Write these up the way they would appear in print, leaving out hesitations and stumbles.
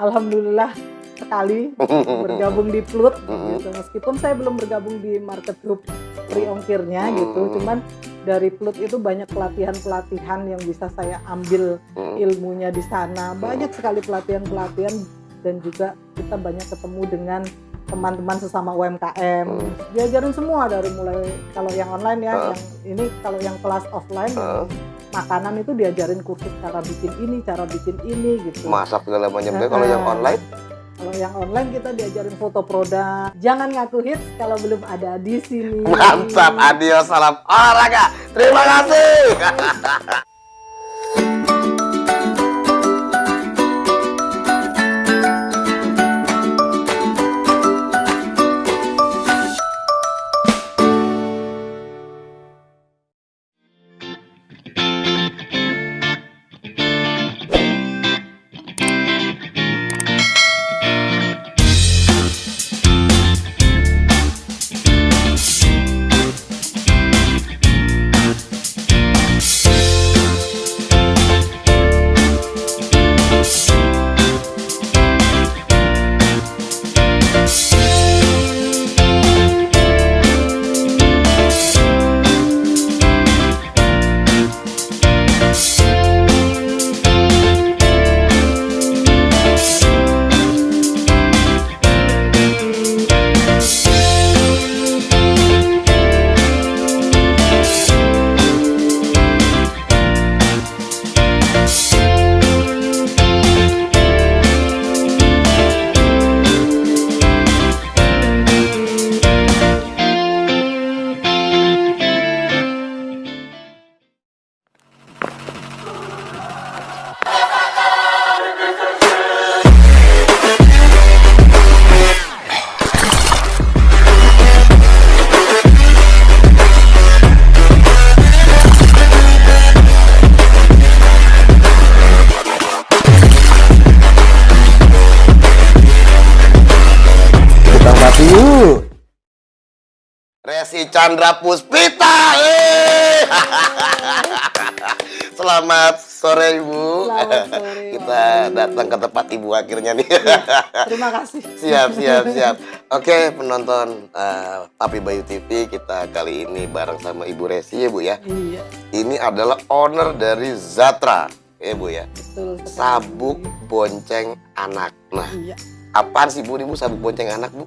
alhamdulillah sekali bergabung di Plut gitu. Meskipun saya belum bergabung di market group free ongkirnya gitu, cuman dari Plut itu banyak pelatihan-pelatihan yang bisa saya ambil ilmunya di sana. Banyak sekali pelatihan-pelatihan dan juga kita banyak ketemu dengan teman-teman sesama UMKM. Diajarin semua dari mulai kalau yang online ya, yang ini kalau yang kelas offline yang makanan itu diajarin kursus cara bikin ini gitu. Masak segala macam. Kalau yang online? Kalau yang online kita diajarin foto produk. Jangan ngaku hits kalau belum ada di sini. Mantap, adios, salam olahraga. Terima kasih. Resi Chandra Puspita. Selamat sore Ibu. Selamat sore. Kita datang ke tempat Ibu akhirnya nih. Terima kasih. Siap. Oke, penonton Papi Bayu TV, kita kali ini bareng sama Ibu Resi ya Bu ya. Iya. Ini adalah owner dari Zatra ya Bu ya. Betul sekali. Sabuk bonceng anak. Nah, Iya. apaan sih Bu, ini Bu sabuk bonceng anak Bu?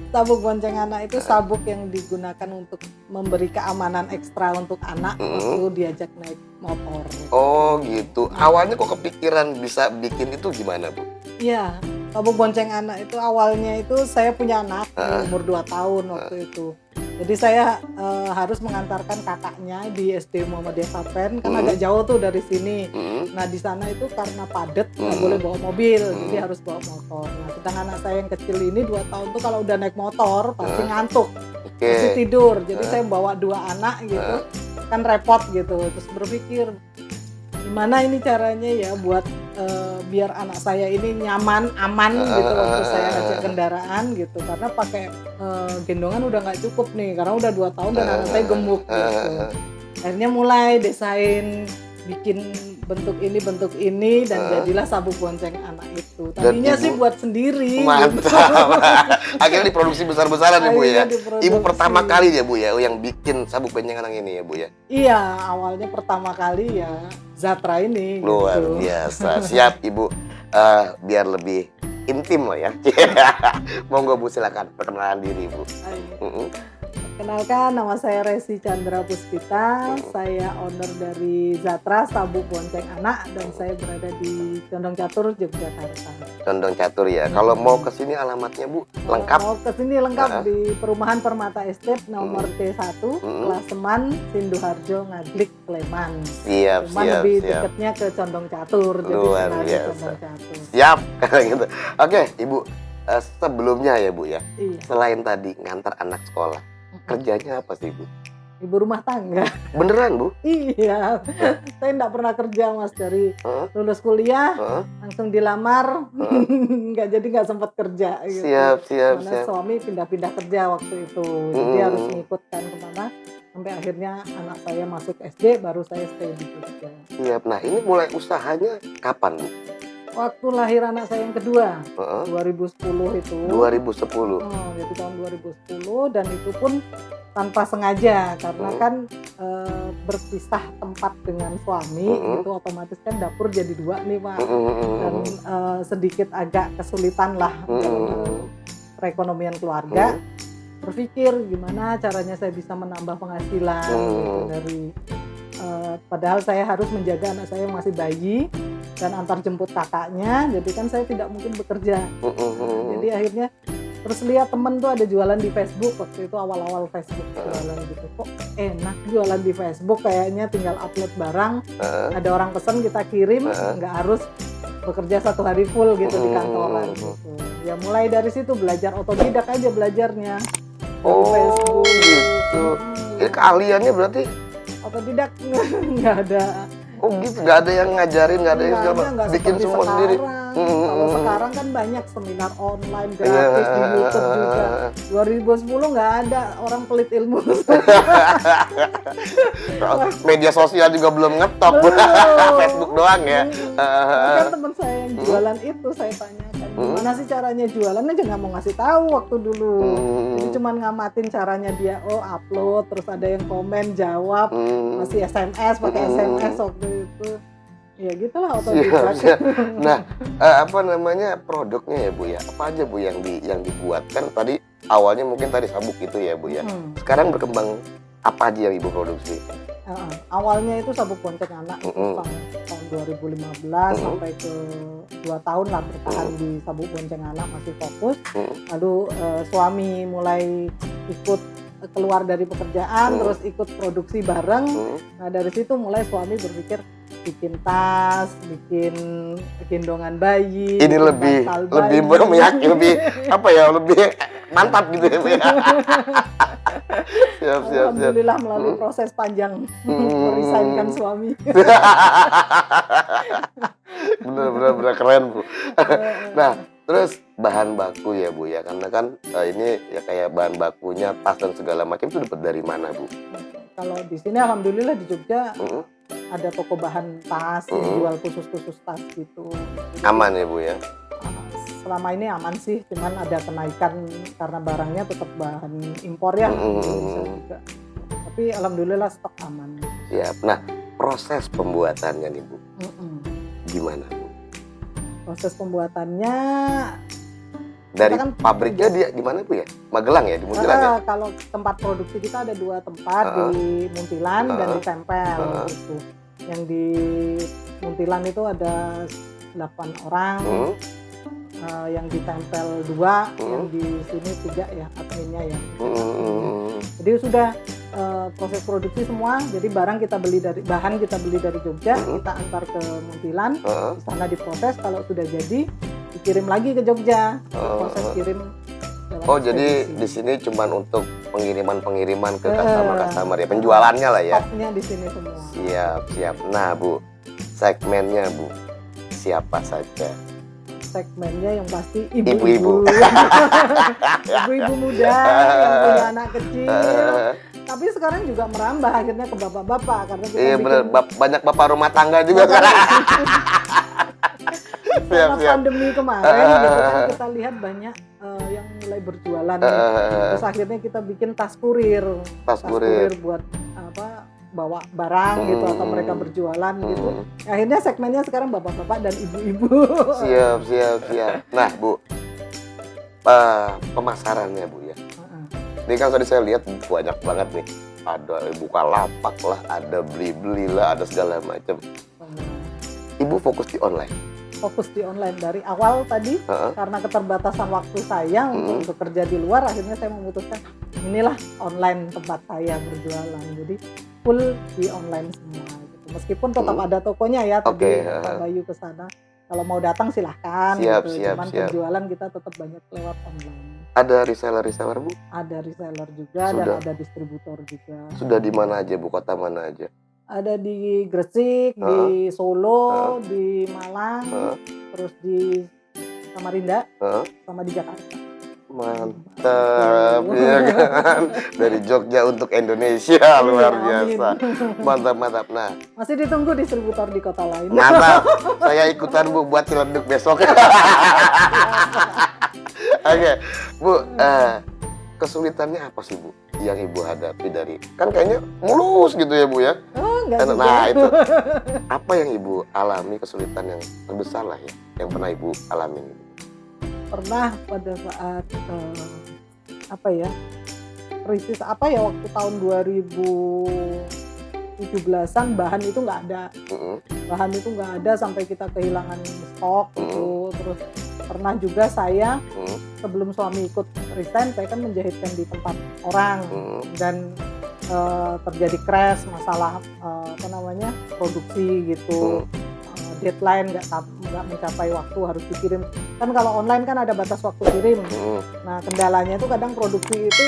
Sabuk bonceng anak itu sabuk yang digunakan untuk memberi keamanan ekstra untuk anak waktu diajak naik motor. Oh gitu. Awalnya kok kepikiran bisa bikin itu gimana Bu? Iya, sabuk bonceng anak itu awalnya itu saya punya anak umur 2 tahun waktu itu. Jadi saya harus mengantarkan kakaknya di SD Muhammadiyah Sapen, kan agak jauh tuh dari sini. Nah di sana itu karena padat nggak boleh bawa mobil, jadi harus bawa motor. Nah sedangkan anak saya yang kecil ini 2 tahun tuh kalau udah naik motor pasti ngantuk, pasti tidur. Jadi saya bawa 2 anak gitu, kan repot gitu. Terus berpikir gimana ini caranya ya buat biar anak saya ini nyaman, aman gitu waktu saya ajak kendaraan gitu. Karena pakai gendongan udah nggak cukup nih, karena udah 2 tahun dan anak saya gemuk gitu. Akhirnya mulai desain, bikin bentuk ini dan jadilah sabuk bonceng anak itu. Tadinya sih buat sendiri. Mantap. Akhirnya diproduksi besar-besaran ya Bu ya. Ibu pertama kali ya Bu ya yang bikin sabuk bonceng anak ini ya Bu ya. Iya, awalnya pertama kali ya Zatra ini. Luar gitu. biasa. Siap Ibu. Biar lebih intim lah ya. Monggo Bu, silakan perkenalan diri Bu. Kenalkan, nama saya Resi Chandra Puspita. Saya owner dari Zatra Sabuk Bonceng Anak dan saya berada di Condong Catur, Yogyakarta. Condong Catur ya. Kalau mau ke sini alamatnya Bu, lengkap. Mau ke sini lengkap di Perumahan Permata Estate nomor T1, Klaseman, Sinduharjo, Ngaglik, Sleman. Cuman lebih dekatnya ke Condong Catur. Luar biasa. Condong Catur. Siap gitu. Oke, Ibu. Sebelumnya ya Bu ya. Iya. Selain tadi ngantar anak sekolah, kerjanya apa sih Bu? Ibu rumah tangga. Beneran Bu? Iya, saya enggak pernah kerja Mas dari lulus kuliah langsung dilamar, nggak sempat kerja. Gitu. Siap. Karena suami pindah-pindah kerja waktu itu, jadi harus ngikutkan kemana sampai akhirnya anak saya masuk SD, baru saya stay di Jogja. Siap. Nah ini mulai usahanya kapan Bu? Waktu lahir anak saya yang kedua, Heeh. 2010 itu. 2010. Jadi tahun 2010 dan itu pun tanpa sengaja karena kan berpisah tempat dengan suami itu otomatis kan dapur jadi dua nih Pak dan sedikit agak kesulitan lah dalam perekonomian keluarga. Berpikir gimana caranya saya bisa menambah penghasilan gitu, dari padahal saya harus menjaga anak saya yang masih bayi dan antar jemput kakaknya, jadi kan saya tidak mungkin bekerja. Jadi akhirnya terus lihat temen tuh ada jualan di Facebook, waktu itu awal-awal Facebook jualan gitu, kok enak jualan di Facebook, kayaknya tinggal upload barang, ada orang pesen kita kirim, nggak harus bekerja 1 hari full gitu di kantoran gitu. Ya mulai dari situ belajar otodidak aja belajarnya. Oh gitu. Ini keahliannya berarti Otodidak, nggak ada. Oh gitu, nggak ada yang ngajarin, nggak ada yang Nggak bikin seperti semua sendiri. Kalau sekarang kan banyak seminar online gratis di YouTube juga. 2010 nggak ada, orang pelit ilmu. Media sosial juga belum ngetop, Facebook doang ya. Kan teman saya yang jualan itu saya tanyakan, gimana sih caranya jualan, aja nggak mau ngasih tahu waktu dulu. Jadi cuman ngamatin caranya dia, upload, terus ada yang komen, jawab, masih SMS, pakai SMS waktu itu. Ya gitulah otodidak. Nah, apa namanya produknya ya Bu ya? Apa aja Bu yang dibuat? Kan tadi awalnya mungkin tadi sabuk gitu ya Bu ya. Sekarang berkembang apa aja yang Ibu produksi? Awalnya itu sabuk bonceng anak tahun 2015 sampai ke 2 tahun lah bertahan di sabuk bonceng anak, masih fokus. Lalu suami mulai ikut keluar dari pekerjaan, terus ikut produksi bareng. Nah dari situ mulai suami berpikir bikin tas, bikin gendongan bayi. Ini lebih meyakinkan, lebih apa ya, lebih mantap gitu ya Bu ya. Siap. Alhamdulillah melalui proses panjang merisainkan suami. Bener keren Bu. Nah terus bahan baku ya Bu ya, karena kan ini ya kayak bahan bakunya tas dan segala macam itu dapat dari mana Bu? Kalau di sini alhamdulillah di Jogja ada toko bahan tas yang jual khusus tas gitu. Aman ya Bu ya? Selama ini aman sih, cuman ada kenaikan karena barangnya tetap bahan impor ya, bisa juga. Tapi alhamdulillah stok aman. Siap. Nah proses pembuatannya nih Bu, gimana Bu? Proses pembuatannya dari pabriknya dia di mana Bu ya? Magelang ya, di Muntilan ya? Kalau tempat produksi kita ada 2 tempat, di Muntilan dan di Tempel gitu. Yang di Muntilan itu ada 8 orang, yang di Tempel 2, yang di sini 3 ya adminnya ya. Jadi sudah proses produksi semua, jadi bahan kita beli dari Jogja, kita antar ke Muntilan, di sana diproses, kalau sudah jadi dikirim lagi ke Jogja, proses kirim. Jadi di sini cuman untuk pengiriman ke customer ya, penjualannya lah ya. Stoknya di sini semua. Siap. Nah Bu, segmennya Bu, siapa saja? Segmennya yang pasti ibu-ibu. Ibu-ibu muda yang punya anak kecil. Tapi sekarang juga merambah akhirnya ke bapak-bapak karena kita banyak bapak rumah tangga juga kan. Karena pandemi kemarin gitu kan kita lihat banyak yang mulai berjualan. Terus akhirnya kita bikin tas kurir buat bawa barang gitu atau mereka berjualan gitu. Akhirnya segmennya sekarang bapak-bapak dan ibu-ibu. Siap. Nah Bu, pemasarannya Bu ya. Ini kan tadi saya lihat banyak banget nih. Ada buka lapak lah, ada beli-beli lah, ada segala macam. Ibu fokus di online? Fokus di online dari awal tadi, karena keterbatasan waktu saya untuk bekerja di luar, akhirnya saya memutuskan inilah online tempat saya berjualan. Jadi full di online semua gitu. Meskipun tetap ada tokonya ya, tadi Pak Bayu ke sana. Kalau mau datang silahkan gitu. Cuman penjualan kita tetap banyak lewat online. Ada reseller Bu? Ada reseller juga dan ada distributor juga. Sudah di mana aja Bu? Kota mana aja? Ada di Gresik, di Solo, di Malang, terus di Samarinda, sama di Jakarta. Mantap ya kan, dari Jogja untuk Indonesia, luar biasa. Mantap. Nah, masih ditunggu distributor di kota lain. mantap. Saya ikutan Bu buat ciledug besok. Oke, Bu, kesulitannya apa sih Bu yang Ibu hadapi dari, kan kayaknya mulus gitu ya Bu ya? Oh, enggak juga. Nah itu apa yang Ibu alami, kesulitan yang terbesar lah ya yang pernah Ibu alami? Pernah pada saat krisis waktu tahun 2017-an bahan itu nggak ada. Bahan itu nggak ada sampai kita kehilangan stok gitu. Terus pernah juga saya sebelum suami ikut resign, saya kan menjahitkan di tempat orang dan terjadi crash, masalah produksi gitu. Deadline nggak mencapai waktu, harus dikirim. Kan kalau online kan ada batas waktu kirim. Nah, kendalanya itu kadang produksi itu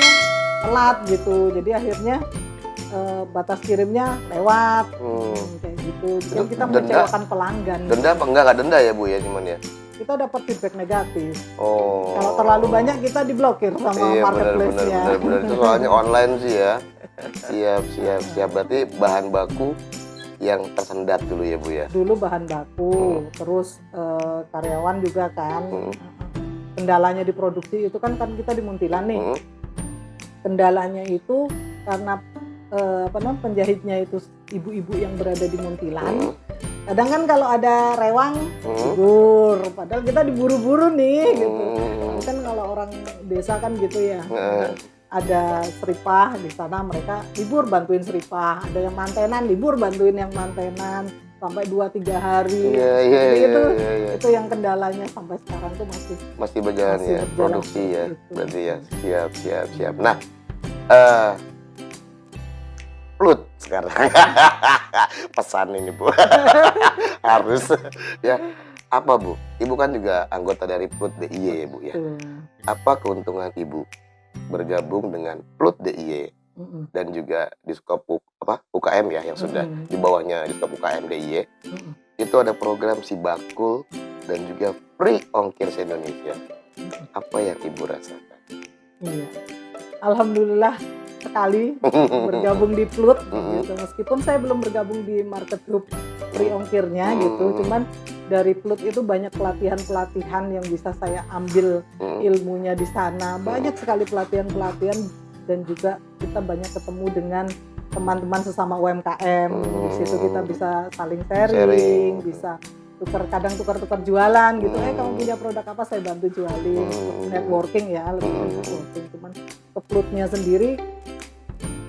telat gitu. Jadi akhirnya batas kirimnya lewat. Kayak gitu. Jadi kita mengecewakan pelanggan. Denda apa enggak denda ya Bu ya, cuman ya? Kita dapat feedback negatif. Oh. Kalau terlalu banyak kita diblokir sama marketplace-nya. Benar. Itu soalnya online sih ya. Siap. Berarti bahan baku yang tersendat dulu ya Bu ya? Dulu bahan baku, terus karyawan juga kan. Kendalanya di produksi itu kan kita di Muntilan nih. Kendalanya itu karena penjahitnya itu ibu-ibu yang berada di Muntilan. Kadang kan kalau ada rewang libur, padahal kita diburu-buru nih gitu. Kan kalau orang desa kan gitu ya. Ada seripah di sana, mereka libur bantuin seripah. Ada yang mantenan, libur bantuin yang mantenan sampai 2-3 hari. Itu yang kendalanya sampai sekarang tuh masih berjalan ya, produksi ya. Gitu. Berarti ya, siap. Nah, Plut sekarang. Pesan ini Bu. Harus ya. Apa Bu? Ibu kan juga anggota dari Plut DIY ya Bu ya. Apa keuntungan Ibu bergabung dengan Plut DIY dan juga di skop UKM ya, yang sudah di bawahnya di skop UKM DIY. Itu ada program Sibakul dan juga free ongkir se-Indonesia. Apa yang Ibu rasakan? Iya. Alhamdulillah sekali bergabung di Plut gitu. Meskipun saya belum bergabung di market group free ongkirnya gitu, cuman dari Plut itu banyak pelatihan yang bisa saya ambil ilmunya di sana. Banyak sekali pelatihan dan juga kita banyak ketemu dengan teman-teman sesama UMKM. Di situ kita bisa saling sharing, bisa tukar jualan gitu. Kamu punya produk apa, saya bantu jualin. Networking ya, lebih networking. Cuman ke Plutnya sendiri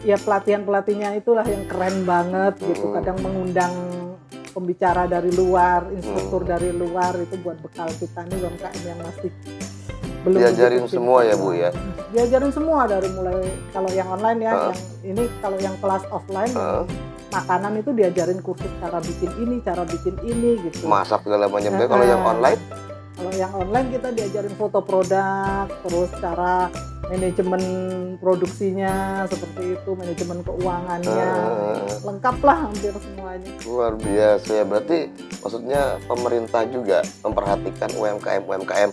ya pelatihannya itulah yang keren banget gitu. Kadang mengundang pembicara dari luar, instruktur dari luar, itu buat bekal kita nih UMKM yang masih belum diajarin semua ya Bu ya. Diajarin semua dari mulai kalau yang online ya, yang ini kalau yang kelas offline makanan itu diajarin kursus cara bikin ini gitu. Masak segala macam. Kalau yang online? Kalau yang online kita diajarin foto produk, terus cara manajemen produksinya seperti itu, manajemen keuangannya, lengkap lah hampir semuanya. Luar biasa ya, berarti maksudnya pemerintah juga memperhatikan UMKM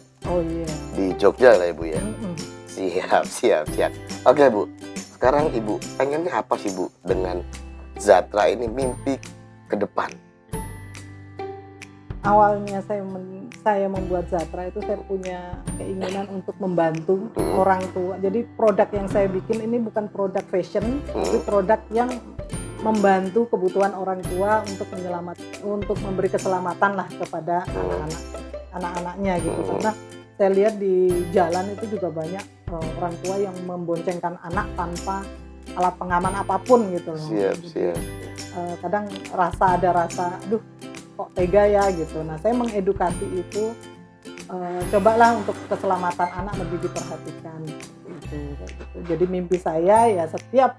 di Jogja lah ya Bu ya. Siap. Oke Bu, sekarang Ibu pengennya apa sih Bu dengan Zatra ini, mimpi ke depan? Awalnya saya membuat Zatra itu saya punya keinginan untuk membantu orang tua. Jadi produk yang saya bikin ini bukan produk fashion, tapi produk yang membantu kebutuhan orang tua untuk memberi keselamatan lah kepada anak-anaknya gitu. Karena saya lihat di jalan itu juga banyak orang tua yang memboncengkan anak tanpa alat pengaman apapun gitu loh. Siap. Kadang ada rasa aduh kok tega ya gitu. Nah, saya mengedukasi itu, cobalah untuk keselamatan anak lebih diperhatikan gitu. Jadi mimpi saya ya setiap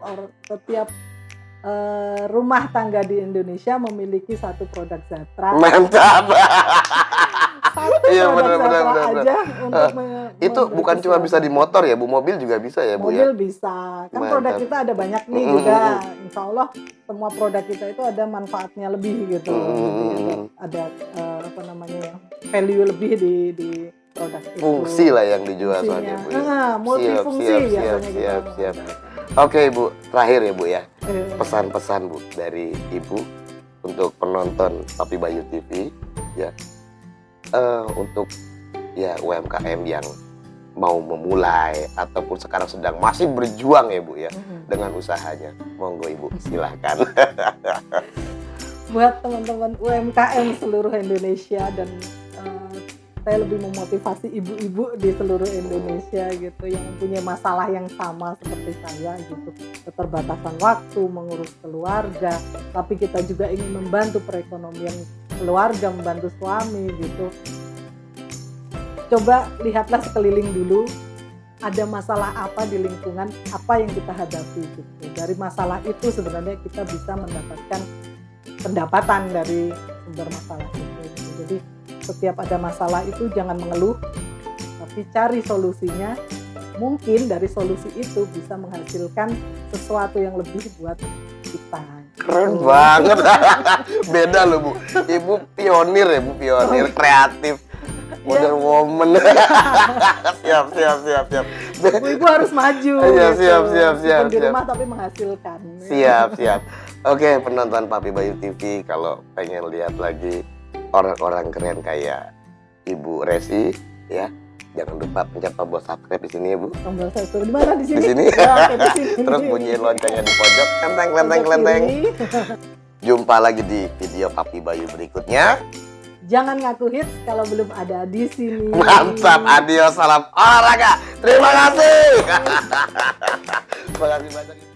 rumah tangga di Indonesia memiliki satu produk Zatra. Mantap. Iya benar. Aja untuk itu bukan cuma bisa di motor ya Bu, mobil juga bisa ya Bu ya? Mobil bisa. Kan produk kita ada banyak nih juga. Insya Allah semua produk kita itu ada manfaatnya lebih gitu. Ada value lebih di produk produk itu. Fungsi lah yang dijual soalnya Bu. Multifungsi biasanya siap. Oke Ibu, terakhir ya Bu ya. Pesan-pesan Bu dari Ibu untuk penonton Papi Bayu TV ya. Untuk ya UMKM yang mau memulai ataupun sekarang sedang masih berjuang ya Bu ya dengan usahanya. Monggo Ibu, silahkan. Buat teman-teman UMKM seluruh Indonesia dan saya lebih memotivasi ibu-ibu di seluruh Indonesia gitu yang mempunyai masalah yang sama seperti saya gitu, keterbatasan waktu mengurus keluarga, tapi kita juga ingin membantu perekonomian keluarga, membantu suami gitu. Coba lihatlah sekeliling dulu, ada masalah apa di lingkungan, apa yang kita hadapi gitu. Dari masalah itu sebenarnya kita bisa mendapatkan pendapatan dari sumber masalah itu. Jadi setiap ada masalah itu jangan mengeluh, tapi cari solusinya. Mungkin dari solusi itu bisa menghasilkan sesuatu yang lebih buat kita. Keren banget. Beda loh Bu. Ibu pionir ya Bu, pionir kreatif. Modern woman. Siap. Ibu harus maju. Ya, gitu. siap. Di rumah tapi menghasilkan. Siap. Oke, penonton Papi Bayu TV, kalau pengen lihat lagi orang-orang keren kayak Ibu Resi, ya, jangan lupa pencet tombol subscribe di sini ya Bu. Tombol subscribe di mana? Di sini. Di sini. Ya, di sini. Terus bunyiin loncengnya di pojok, kelenteng. Jumpa lagi di video Papi Bayu berikutnya. Jangan ngaku hits kalau belum ada di sini. Mantap, adios, salam olahraga. Terima kasih. Terima kasih banyak.